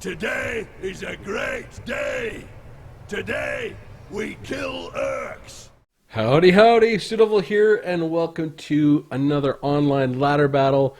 Today is a great day. Today we kill orcs. Howdy, howdy, Sudoval here, and welcome to another online ladder battle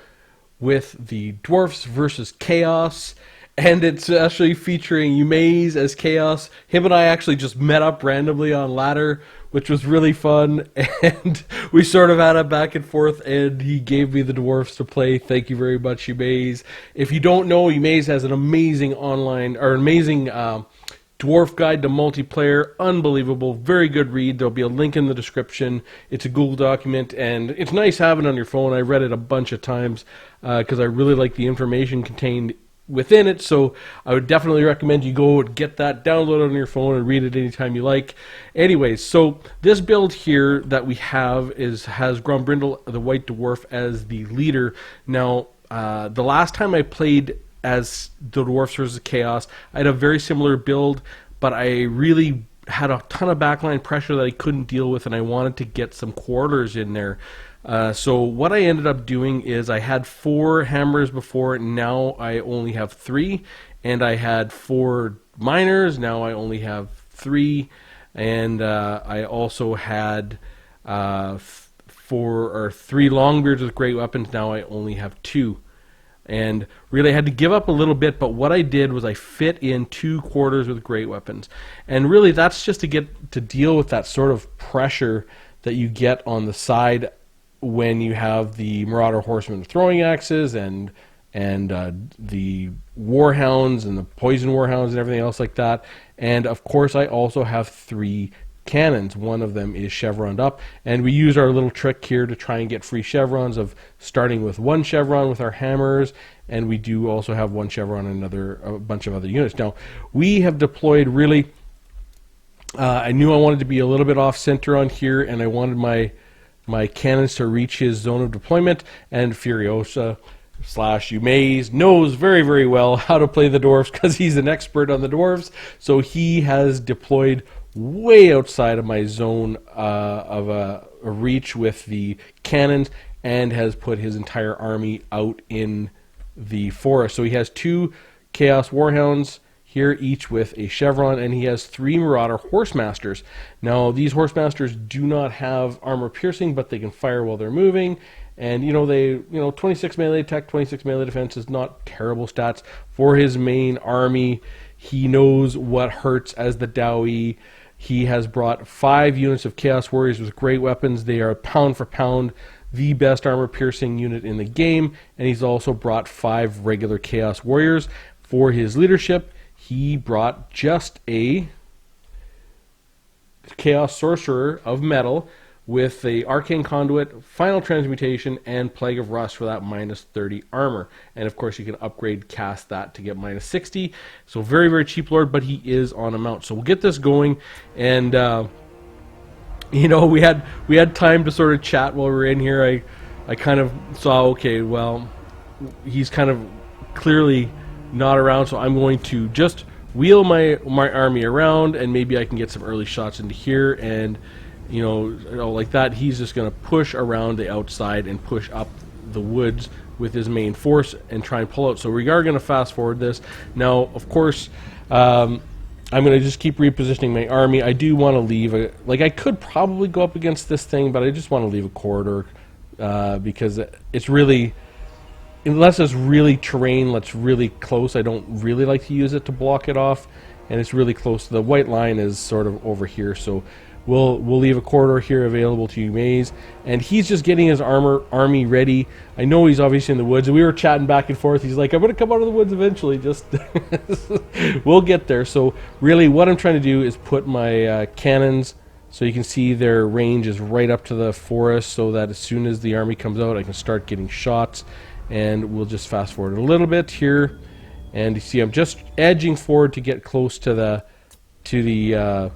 with the Dwarfs versus Chaos. And it's actually featuring Umaze as Chaos. Him and I actually just met up randomly on ladder, which was really fun. And we sort of had a back and forth, and he gave me the Dwarfs to play. Thank you very much, Umaze. If you don't know, Umaze has an amazing Dwarf Guide to Multiplayer. Unbelievable. Very good read. There'll be a link in the description. It's a Google document, and it's nice having it on your phone. I read it a bunch of times because I really like the information contained within it, so I would definitely recommend you go and get that, download it on your phone, and read it anytime you like. Anyways, so this build here that we have has Grombrindle, the White Dwarf, as the leader. Now, the last time I played as the Dwarfs versus Chaos, I had a very similar build, but I really had a ton of backline pressure that I couldn't deal with, and I wanted to get some quarters in there. So what I ended up doing is I had 4 hammers before, now I only have 3, and I had 4 miners, now I only have 3, and I also had 3 longbeards with great weapons, now I only have 2. And really I had to give up a little bit, but what I did was I fit in 2 quarters with great weapons. And really that's just to get to deal with that sort of pressure that you get on the side when you have the Marauder Horsemen with throwing axes and the Warhounds and the Poison Warhounds and everything else like that. And of course I also have 3 cannons. One of them is chevroned up, and we use our little trick here to try and get free chevrons of starting with 1 chevron with our hammers, and we do also have 1 chevron and a bunch of other units. Now we have deployed really I knew I wanted to be a little bit off center on here, and I wanted my cannons to reach his zone of deployment, and Furiosa / Umaze knows very, very well how to play the Dwarfs because he's an expert on the Dwarfs, so he has deployed way outside of my zone of a reach with the cannons and has put his entire army out in the forest. So he has 2 Chaos Warhounds here, each with a chevron, and he has 3 Marauder Horsemasters. Now these Horsemasters do not have armor piercing, but they can fire while they're moving, and 26 melee attack, 26 melee defense is not terrible stats for his main army. He knows what hurts as the Dowie. He has brought 5 units of Chaos Warriors with great weapons. They are pound for pound the best armor piercing unit in the game, and he's also brought 5 regular Chaos Warriors. For his leadership, he brought just a Chaos Sorcerer of Metal with the Arcane Conduit, Final Transmutation, and Plague of Rust for that minus 30 armor. And of course you can upgrade cast that to get minus 60. So very, very cheap lord, but he is on a mount. So we'll get this going, and we had time to sort of chat while we were in here. I kind of saw, okay, well, he's kind of clearly not around, so I'm going to just wheel my army around, and maybe I can get some early shots into here, and like that. He's just going to push around the outside and push up the woods with his main force and try and pull out. So we are going to fast forward this. Now, of course, I'm going to just keep repositioning my army. I do want to leave I could probably go up against this thing, but I just want to leave a corridor because it's really, unless it's really terrain that's really close, I don't really like to use it to block it off, and it's really close. The white line is sort of over here, so we'll leave a corridor here available to Umaze, and he's just getting his army ready. I know he's obviously in the woods, and we were chatting back and forth. He's like, I'm going to come out of the woods eventually, just we'll get there. So really what I'm trying to do is put my cannons, so you can see their range is right up to the forest, so that as soon as the army comes out I can start getting shots. And we'll just fast forward a little bit here, and you see I'm just edging forward to get close to the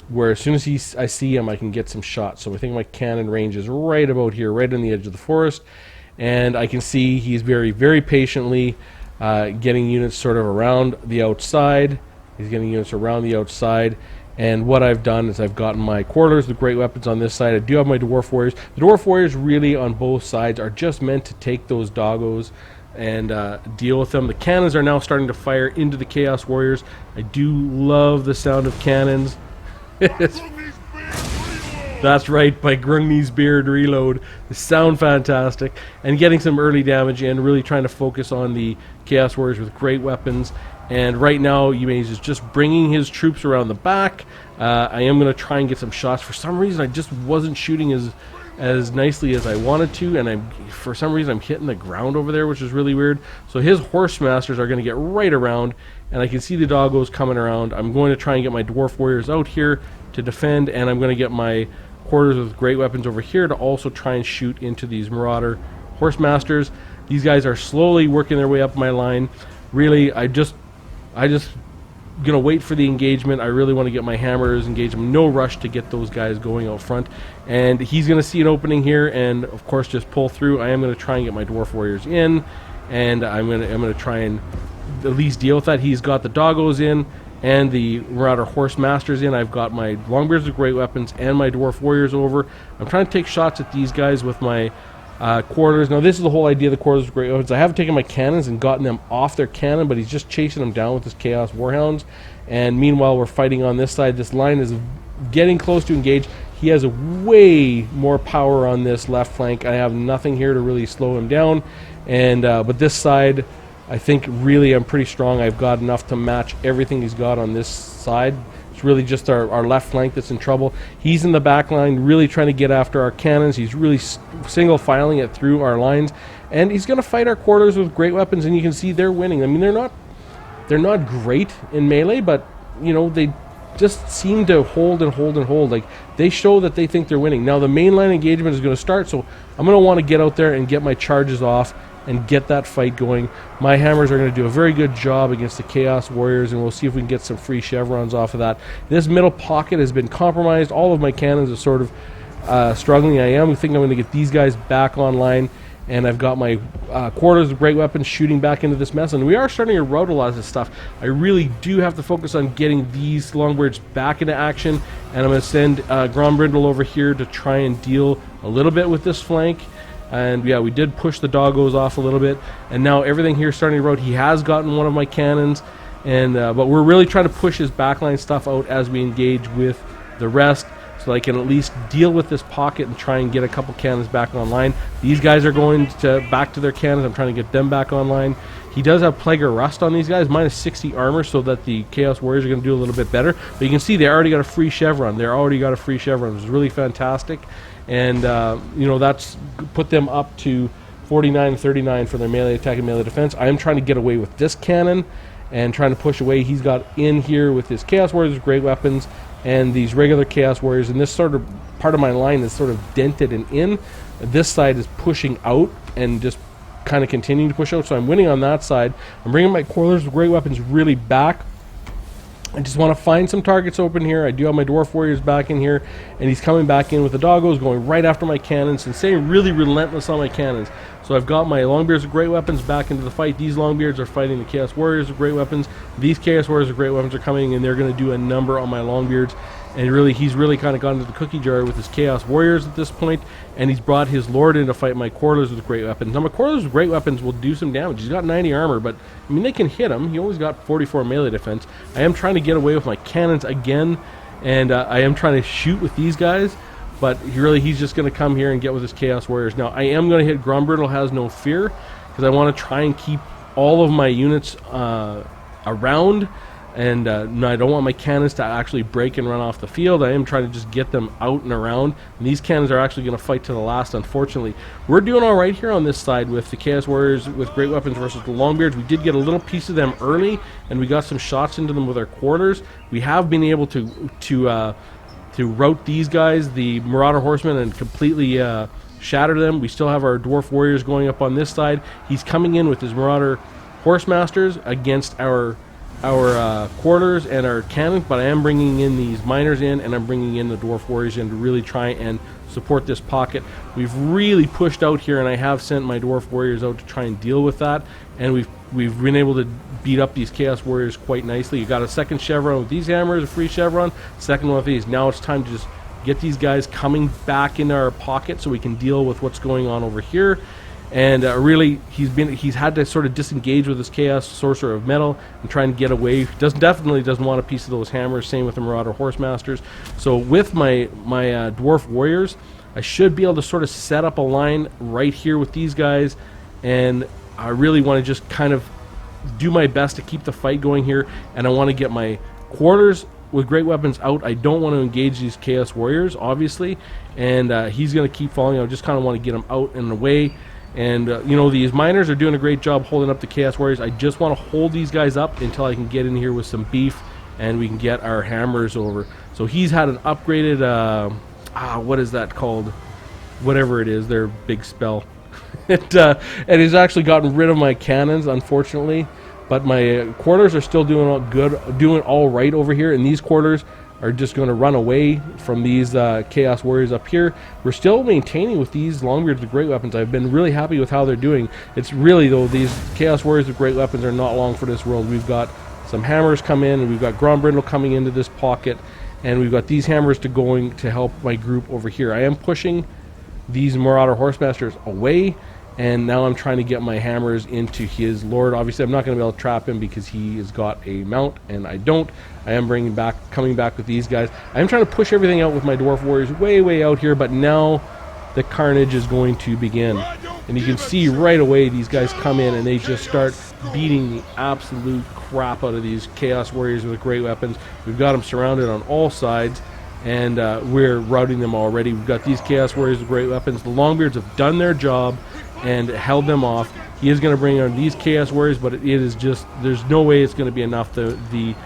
where as soon as I see him I can get some shots. So I think my cannon range is right about here, right on the edge of the forest, and I can see he's very, very patiently getting units sort of around the outside. He's getting units around the outside, And what I've done is I've gotten my quarters, the great weapons on this side. I do have my Dwarf Warriors. The Dwarf Warriors really on both sides are just meant to take those doggos and deal with them. The cannons are now starting to fire into the Chaos Warriors. I do love the sound of cannons. That's right, by Grungni's Beard Reload. They sound fantastic. And getting some early damage in, really trying to focus on the Chaos Warriors with great weapons. And right now, Yumeis is just bringing his troops around the back. I am going to try and get some shots. For some reason, I just wasn't shooting as nicely as I wanted to, and for some reason I'm hitting the ground over there, which is really weird. So his Horse Masters are going to get right around, and I can see the doggos coming around. I'm going to try and get my Dwarf Warriors out here to defend, and I'm going to get my quarters with great weapons over here to also try and shoot into these Marauder Horse Masters. These guys are slowly working their way up my line. Really, I just gonna wait for the engagement. I really want to get my hammers, engage them. No rush to get those guys going out front. And he's gonna see an opening here, and of course just pull through. I am gonna try and get my Dwarf Warriors in, and I'm gonna try and at least deal with that. He's got the doggos in and the Marauder Horse Masters in. I've got my Longbeards with great weapons and my Dwarf Warriors over. I'm trying to take shots at these guys with my quarters. Now this is the whole idea of the quarters with great weapons. I haven't taken my cannons and gotten them off their cannon, but he's just chasing them down with his Chaos Warhounds. And meanwhile, we're fighting on this side. This line is getting close to engage. He has way more power on this left flank. I have nothing here to really slow him down. And but this side, I think really I'm pretty strong. I've got enough to match everything he's got on this side. It's really just our left flank that's in trouble. He's in the back line, really trying to get after our cannons. He's really single filing it through our lines, and he's going to fight our quarters with great weapons. And you can see they're winning. I mean, they're not great in melee, but you know, they just seem to hold and hold and hold. Like, they show that they think they're winning. Now the mainline engagement is going to start, so I'm going to want to get out there and get my charges off and get that fight going. My hammers are going to do a very good job against the Chaos Warriors, and we'll see if we can get some free chevrons off of that. This middle pocket has been compromised. All of my cannons are sort of struggling. I think I'm going to get these guys back online, and I've got my quarters of great weapons shooting back into this mess, and we are starting to rout a lot of this stuff. I really do have to focus on getting these Longbeards back into action, and I'm going to send Grombrindle over here to try and deal a little bit with this flank. And yeah, we did push the doggos off a little bit, and now everything here is starting to rout. He has gotten one of my cannons, and but we're really trying to push his backline stuff out as we engage with the rest, so I can at least deal with this pocket and try and get a couple cannons back online. These guys are going back to their cannons. I'm trying to get them back online. He does have Plague of Rust on these guys, minus 60 armor, so that the Chaos Warriors are going to do a little bit better. But you can see they already got a free chevron. They already got a free chevron. It's really fantastic. And you know, that's put them up to 49-39 for their melee attack and melee defense. I am trying to get away with this cannon and trying to push away. He's got in here with his Chaos Warriors with great weapons and these regular Chaos Warriors, and this sort of part of my line is sort of dented and in. This side is pushing out and just kind of continuing to push out, so I'm winning on that side. I'm bringing my quarters with great weapons really back. I just want to find some targets open here. I do have my Dwarf Warriors back in here, and he's coming back in with the doggos, going right after my cannons and staying really relentless on my cannons. So I've got my Longbeards with great weapons back into the fight. These Longbeards are fighting the Chaos Warriors with great weapons. These Chaos Warriors with great weapons are coming, and they're going to do a number on my Longbeards. And really, he's really kind of gone into the cookie jar with his Chaos Warriors at this point, and he's brought his Lord in to fight my Quarters with great weapons. Now, my Quarters with great weapons will do some damage. He's got 90 armor, but, I mean, they can hit him. He always got 44 melee defense. I am trying to get away with my cannons again, and I am trying to shoot with these guys, but he's just going to come here and get with his Chaos Warriors. Now, I am going to hit Grombrindle Has No Fear, because I want to try and keep all of my units around. And no, I don't want my cannons to actually break and run off the field. I am trying to just get them out and around. And these cannons are actually going to fight to the last, unfortunately. We're doing all right here on this side with the Chaos Warriors with great weapons versus the Longbeards. We did get a little piece of them early, and we got some shots into them with our quarters. We have been able to rout these guys, the Marauder Horsemen, and completely shatter them. We still have our Dwarf Warriors going up on this side. He's coming in with his Marauder Horse Masters against our quarters and our cannons, but I am bringing in these miners in, and I'm bringing in the Dwarf Warriors in to really try and support this pocket. We've really pushed out here, and I have sent my Dwarf Warriors out to try and deal with that, and we've been able to beat up these Chaos Warriors quite nicely. You got a second chevron with these hammers, a free chevron, second one with these. Now it's time to just get these guys coming back into our pocket so we can deal with what's going on over here. And really, he's had to sort of disengage with his Chaos Sorcerer of Metal and try and get away. He definitely doesn't want a piece of those hammers. Same with the Marauder Horsemasters. So with my Dwarf Warriors, I should be able to sort of set up a line right here with these guys, and I really want to just kind of do my best to keep the fight going here, and I want to get my quarters with great weapons out. I don't want to engage these Chaos Warriors, obviously, and he's going to keep falling. I just kind of want to get him out and away. And, you know, these miners are doing a great job holding up the Chaos Warriors. I just want to hold these guys up until I can get in here with some beef, and we can get our hammers over. So he's had an upgraded... what is that called? Whatever it is, their big spell. And he's actually gotten rid of my cannons, unfortunately. But my quarters are still doing all right over here. And these quarters are just going to run away from these Chaos Warriors up here. We're still maintaining with these Longbeards with great weapons. I've been really happy with how they're doing. It's really, though, these Chaos Warriors with great weapons are not long for this world. We've got some hammers come in, and we've got Grombrindle coming into this pocket. And we've got these hammers going to help my group over here. I am pushing these Marauder Horsemasters away, and now I'm trying to get my hammers into his Lord. Obviously, I'm not going to be able to trap him because he has got a mount, and I don't. I am coming back with these guys. I am trying to push everything out with my Dwarf Warriors way out here, but now the carnage is going to begin. And you can see right away these guys come in and they just start beating the absolute crap out of these Chaos Warriors with great weapons. We've got them surrounded on all sides, and we're routing them already. We've got these Chaos Warriors with great weapons. The Longbeards have done their job and held them off. He is going to bring on these Chaos Warriors, but it is just, there's no way it's going to be enough. The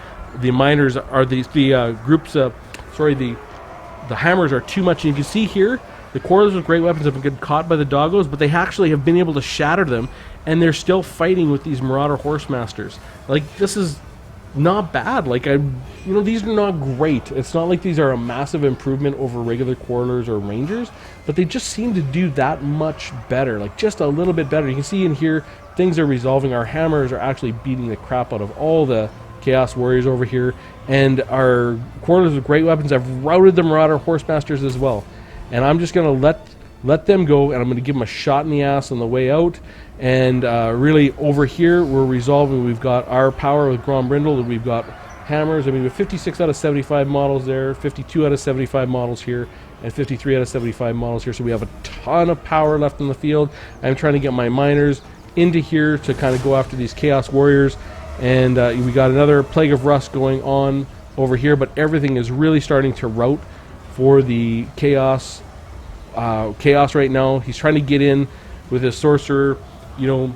miners are the hammers are too much. And you can see here, the quarters with great weapons have been caught by the doggos, but they actually have been able to shatter them, and they're still fighting with these Marauder Horsemasters. Like, this is not bad. Like, these are not great. It's not like these are a massive improvement over regular quarters or rangers, but they just seem to do that much better. Like, just a little bit better. You can see in here, things are resolving. Our hammers are actually beating the crap out of all the Chaos Warriors over here, and our quarters with great weapons have routed the Marauder Horsemasters as well. And I'm just going to let them go, and I'm going to give them a shot in the ass on the way out. And really, over here, we're resolving. We've got our power with Grombrindle, and we've got hammers. I mean, we have 56 out of 75 models there, 52 out of 75 models here, and 53 out of 75 models here. So we have a ton of power left in the field. I'm trying to get my miners into here to kind of go after these Chaos Warriors. And we got another Plague of Rust going on over here, but everything is really starting to rout for the Chaos right now. He's trying to get in with his Sorcerer, and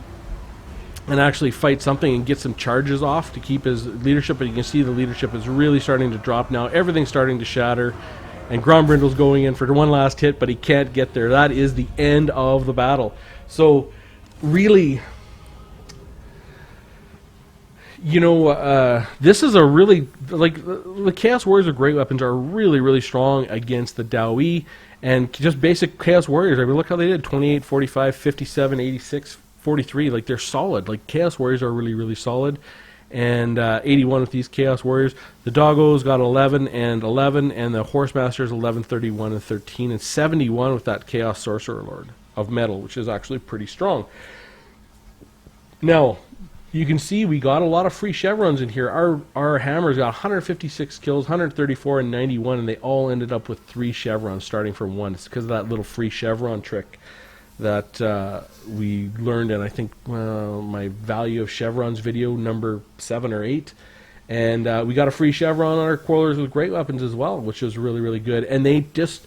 actually fight something and get some charges off to keep his leadership, but you can see the leadership is really starting to drop now. Everything's starting to shatter, and Grombrindle's going in for one last hit, but he can't get there. That is the end of the battle. So, really... this is a really, the Chaos Warriors with great weapons are really strong against the Daoi, and just basic Chaos Warriors. I mean, look how they did, 28, 45, 57, 86, 43. Like, they're solid. Like, Chaos Warriors are really solid. And 81 with these Chaos Warriors. The Doggos got 11 and 11, and the Horsemasters 11, 31, and 13, and 71 with that Chaos Sorcerer Lord of Metal, which is actually pretty strong. Now, you can see we got a lot of free chevrons in here. Our hammers got 156 kills, 134 and 91, and they all ended up with 3 chevrons starting from 1. It's because of that little free chevron trick that we learned in, I think, my Value of Chevrons video number 7 or 8. And we got a free chevron on our quarters with great weapons as well, which was really good. And they just...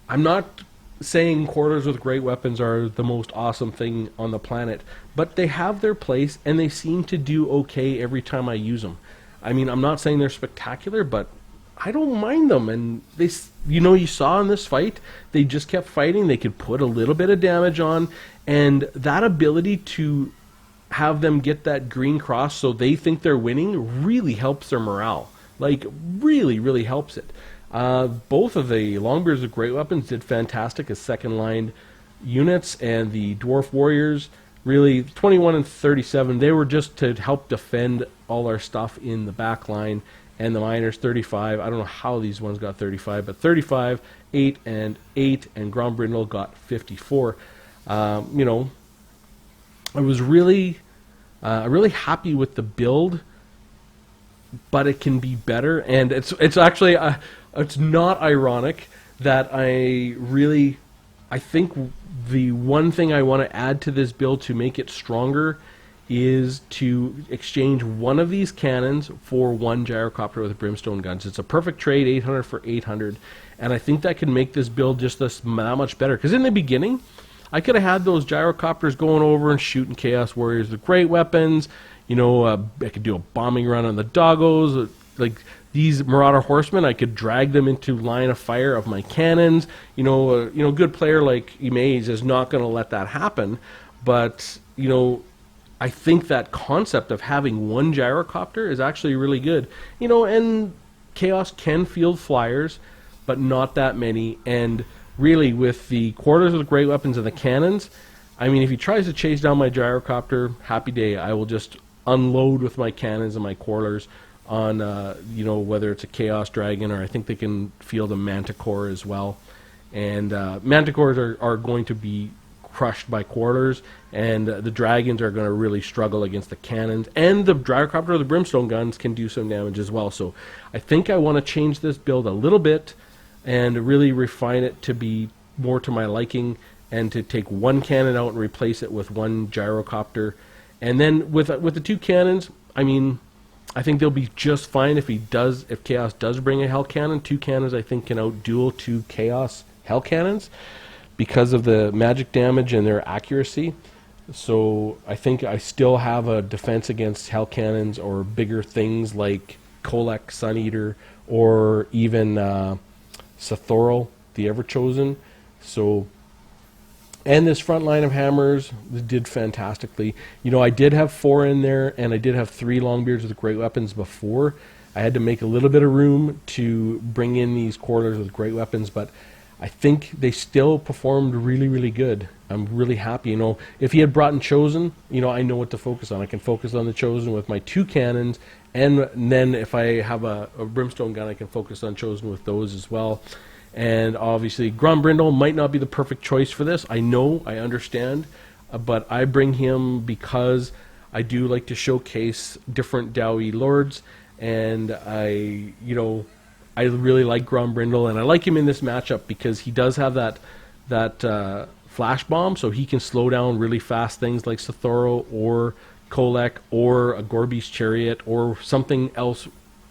I'm not saying quarters with great weapons are the most awesome thing on the planet, but they have their place, and they seem to do okay every time I use them. I mean, I'm not saying they're spectacular, but I don't mind them. And they, you saw in this fight, they just kept fighting. They could put a little bit of damage on, and that ability to have them get that green cross so they think they're winning really helps their morale. Like, really helps it. Both of the Longbeards with great weapons did fantastic as second line units, and the Dwarf Warriors, really 21 and 37, they were just to help defend all our stuff in the back line. And the Miners 35, I don't know how these ones got 35, but 35, 8 and 8, and Grombrindle got 54. You know, I was really happy with the build, but it can be better. And it's actually it's not ironic that I think the one thing I want to add to this build to make it stronger is to exchange one of these cannons for one gyrocopter with brimstone guns. It's a perfect trade, 800 for 800, and I think that can make this build just that much better. Because in the beginning, I could have had those gyrocopters going over and shooting Chaos Warriors with great weapons. You know, I could do a bombing run on the doggos. Like these Marauder Horsemen, I could drag them into line of fire of my cannons. You know, good player like Imaze is not going to let that happen. But you know, I think that concept of having one gyrocopter is actually really good. You know, and Chaos can field flyers, but not that many. And really, with the quarters with great weapons and the cannons, I mean, if he tries to chase down my gyrocopter, happy day. I will just unload with my cannons and my quarters on, you know, whether it's a Chaos Dragon, or I think they can field a Manticore as well. And Manticores are going to be crushed by quarters, and the dragons are going to really struggle against the cannons, and the gyrocopter or the brimstone guns can do some damage as well. So I think I want to change this build a little bit and really refine it to be more to my liking, and to take one cannon out and replace it with one gyrocopter. And then with the two cannons, I mean, I think they'll be just fine if Chaos does bring a Hell Cannon. Two cannons I think can outduel two Chaos Hell Cannons because of the magic damage and their accuracy. So I think I still have a defense against Hell Cannons or bigger things like Kolek, Sun Eater, or even Sathoril, the Everchosen. So, and this front line of hammers did fantastically. You know, I did have 4 in there, and I did have 3 Longbeards with great weapons before. I had to make a little bit of room to bring in these quarters with great weapons, but I think they still performed really, really good. I'm really happy. You know, if he had brought in Chosen, you know, I know what to focus on. I can focus on the Chosen with my 2 cannons, and then if I have a Brimstone gun, I can focus on Chosen with those as well. And obviously, Grombrindle might not be the perfect choice for this. I know, I understand, but I bring him because I do like to showcase different Dowie lords, and I really like Grombrindle, and I like him in this matchup because he does have that flash bomb, so he can slow down really fast things like Sathoro or Kolek or a Gorby's Chariot or something else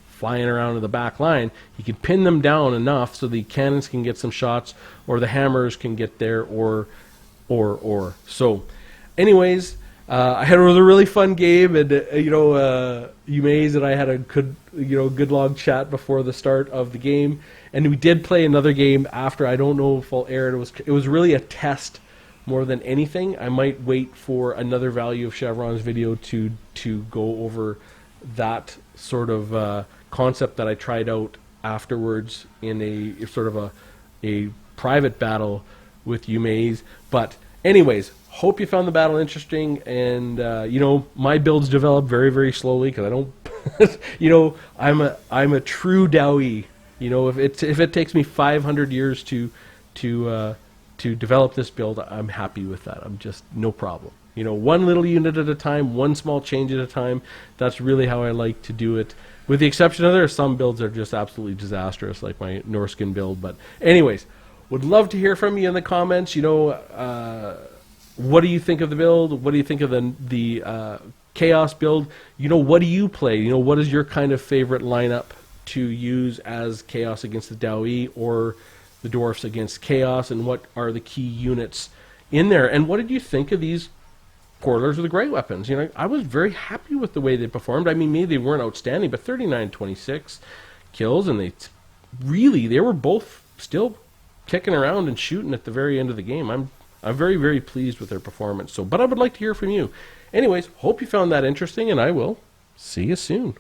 flying around in the back line. He can pin them down enough so the cannons can get some shots, or the hammers can get there, or. So, anyways, I had a really fun game, and Umaze and I had a good long chat before the start of the game, and we did play another game after. I don't know if I'll air it. It was really a test more than anything. I might wait for another Value of Chevron's video to go over that sort of concept that I tried out afterwards in a sort of a private battle with Umaze. But anyways, hope you found the battle interesting, and my builds develop very, very slowly because I don't I'm a true Dowie. If it takes me 500 years to develop this build, I'm happy with that. I'm just no problem. One little unit at a time, one small change at a time. That's really how I like to do it. With the exception of there are some builds that are just absolutely disastrous, like my Norskin build. But anyways, would love to hear from you in the comments. What do you think of the build? What do you think of the Chaos build? What do you play? What is your kind of favorite lineup to use as Chaos against the Dowie or the Dwarfs against Chaos? And what are the key units in there? And what did you think of these Quarterlers with the great weapons? I was very happy with the way they performed. I mean, maybe they weren't outstanding, but 39-26 kills, and they were both still kicking around and shooting at the very end of the game. I'm very, very pleased with their performance. But I would like to hear from you. Anyways, hope you found that interesting, and I will see you soon.